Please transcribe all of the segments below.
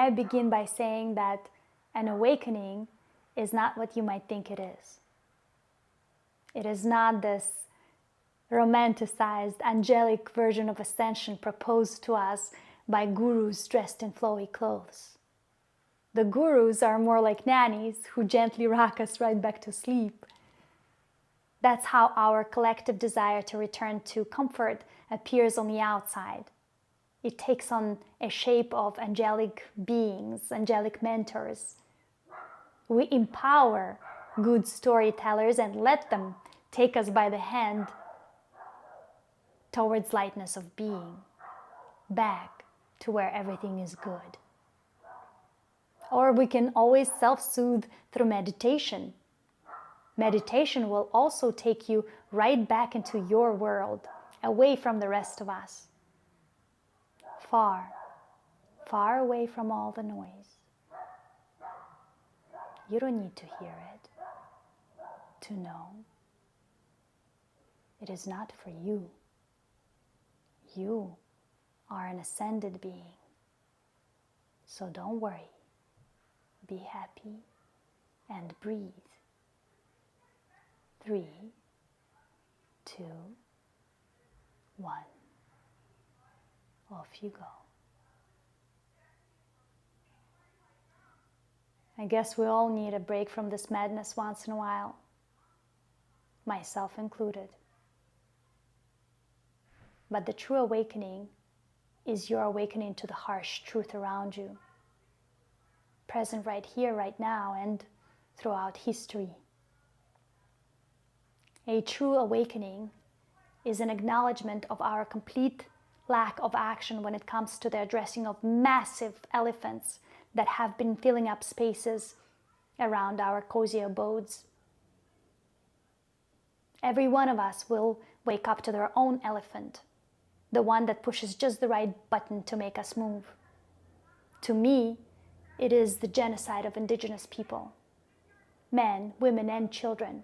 I begin by saying that an awakening is not what you might think it is. It is not this romanticized, angelic version of ascension proposed to us by gurus dressed in flowy clothes. The gurus are more like nannies who gently rock us right back to sleep. That's how our collective desire to return to comfort appears on the outside. It takes on a shape of angelic beings, angelic mentors. We empower good storytellers and let them take us by the hand towards lightness of being, back to where everything is good. Or we can always self-soothe through meditation. Meditation will also take you right back into your world, away from the rest of us. Far, far away from all the noise. You don't need to hear it to know. It is not for you. You are an ascended being. So don't worry. Be happy and breathe. 3, 2, 1. Off you go. I guess we all need a break from this madness once in a while, myself included. But the true awakening is your awakening to the harsh truth around you, present right here, right now, and throughout history. A true awakening is an acknowledgement of our complete lack of action when it comes to the addressing of massive elephants that have been filling up spaces around our cozy abodes. Every one of us will wake up to their own elephant, the one that pushes just the right button to make us move. To me, it is the genocide of indigenous people, men, women, and children,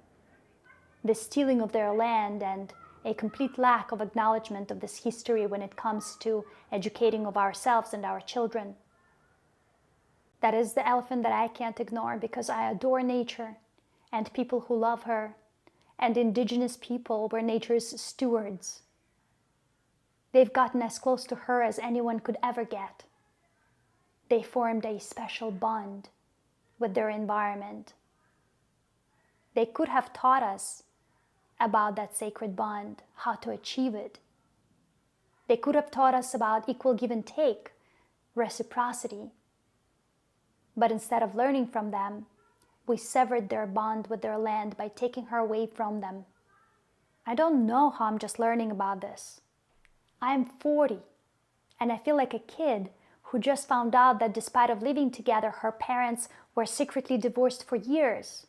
the stealing of their land, and a complete lack of acknowledgement of this history when it comes to educating of ourselves and our children. That is the elephant that I can't ignore, because I adore nature and people who love her, and indigenous people were nature's stewards. They've gotten as close to her as anyone could ever get. They formed a special bond with their environment. They could have taught us about that sacred bond, how to achieve it. They could have taught us about equal give and take, reciprocity. But instead of learning from them, we severed their bond with their land by taking her away from them. I don't know how I'm just learning about this. I'm 40, and I feel like a kid who just found out that despite of living together, her parents were secretly divorced for years,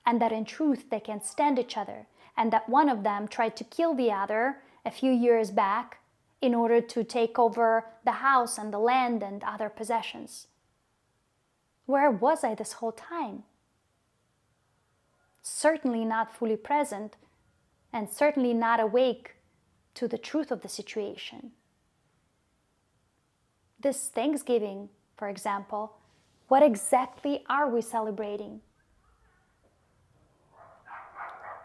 and that in truth they can't stand each other, and that one of them tried to kill the other a few years back in order to take over the house and the land and other possessions. Where was I this whole time? Certainly not fully present, and certainly not awake to the truth of the situation. This Thanksgiving, for example, what exactly are we celebrating?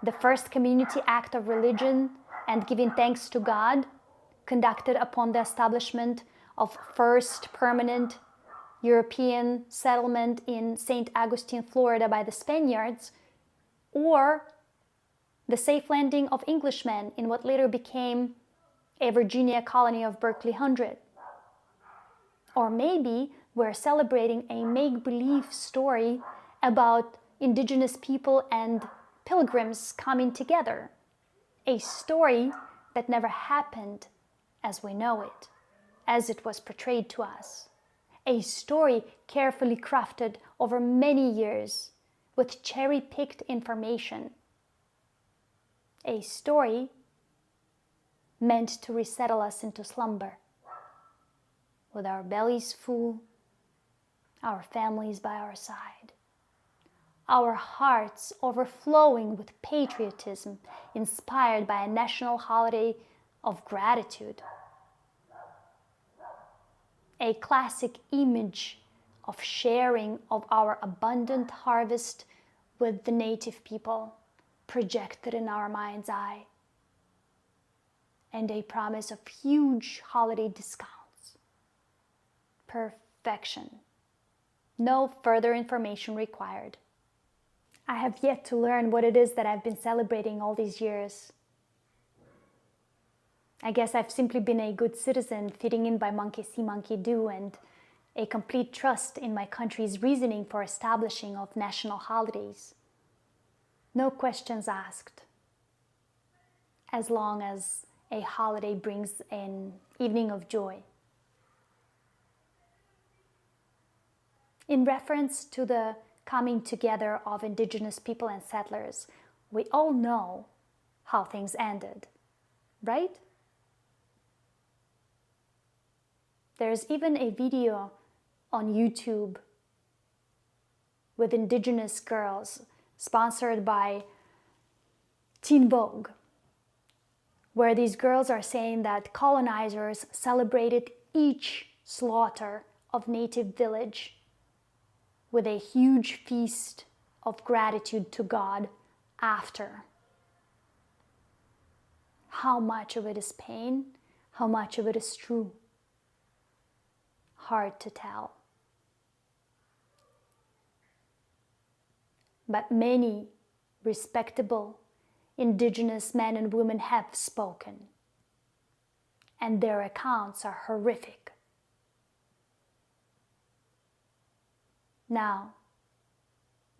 The first community act of religion and giving thanks to God, conducted upon the establishment of first permanent European settlement in St. Augustine, Florida by the Spaniards, or the safe landing of Englishmen in what later became a Virginia colony of Berkeley Hundred. Or maybe we're celebrating a make-believe story about indigenous people and pilgrims coming together, a story that never happened as we know it, as it was portrayed to us, a story carefully crafted over many years with cherry-picked information, a story meant to resettle us into slumber, with our bellies full, our families by our side, our hearts overflowing with patriotism inspired by a national holiday of gratitude. A classic image of sharing of our abundant harvest with the native people projected in our mind's eye, and a promise of huge holiday discounts. Perfection. No further information required. I have yet to learn what it is that I've been celebrating all these years. I guess I've simply been a good citizen, fitting in by monkey see, monkey do, and a complete trust in my country's reasoning for establishing of national holidays. No questions asked, as long as a holiday brings an evening of joy. In reference to the coming together of indigenous people and settlers, we all know how things ended, right? There's even a video on YouTube with indigenous girls sponsored by Teen Vogue, where these girls are saying that colonizers celebrated each slaughter of native village with a huge feast of gratitude to God after. How much of it is pain? How much of it is true? Hard to tell. But many respectable indigenous men and women have spoken, and their accounts are horrific. Now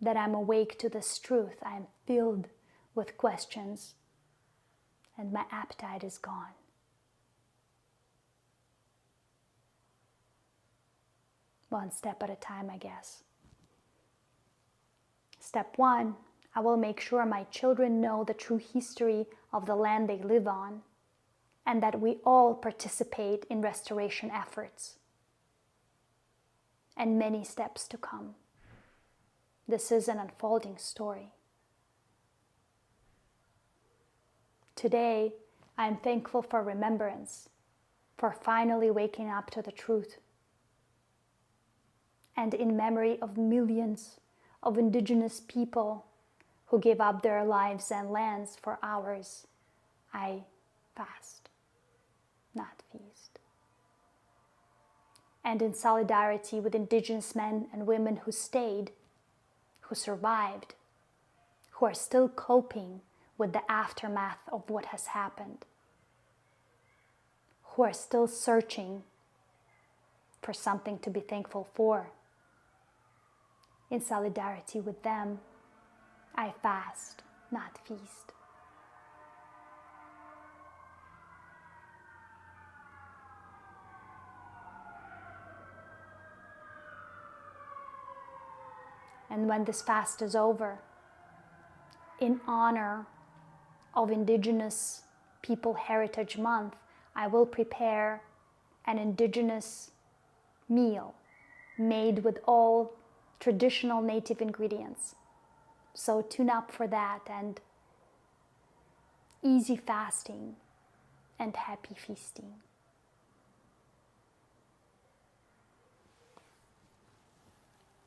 that I'm awake to this truth, I am filled with questions, and my appetite is gone. One step at a time, I guess. Step 1, I will make sure my children know the true history of the land they live on, and that we all participate in restoration efforts. And many steps to come. This is an unfolding story. Today, I am thankful for remembrance, for finally waking up to the truth. And in memory of millions of indigenous people who gave up their lives and lands for ours, I fast, not feast. And in solidarity with indigenous men and women who stayed, who survived, who are still coping with the aftermath of what has happened, who are still searching for something to be thankful for. In solidarity with them, I fast, not feast. And when this fast is over, in honor of Indigenous People Heritage Month, I will prepare an indigenous meal made with all traditional native ingredients. So tune up for that, and easy fasting and happy feasting.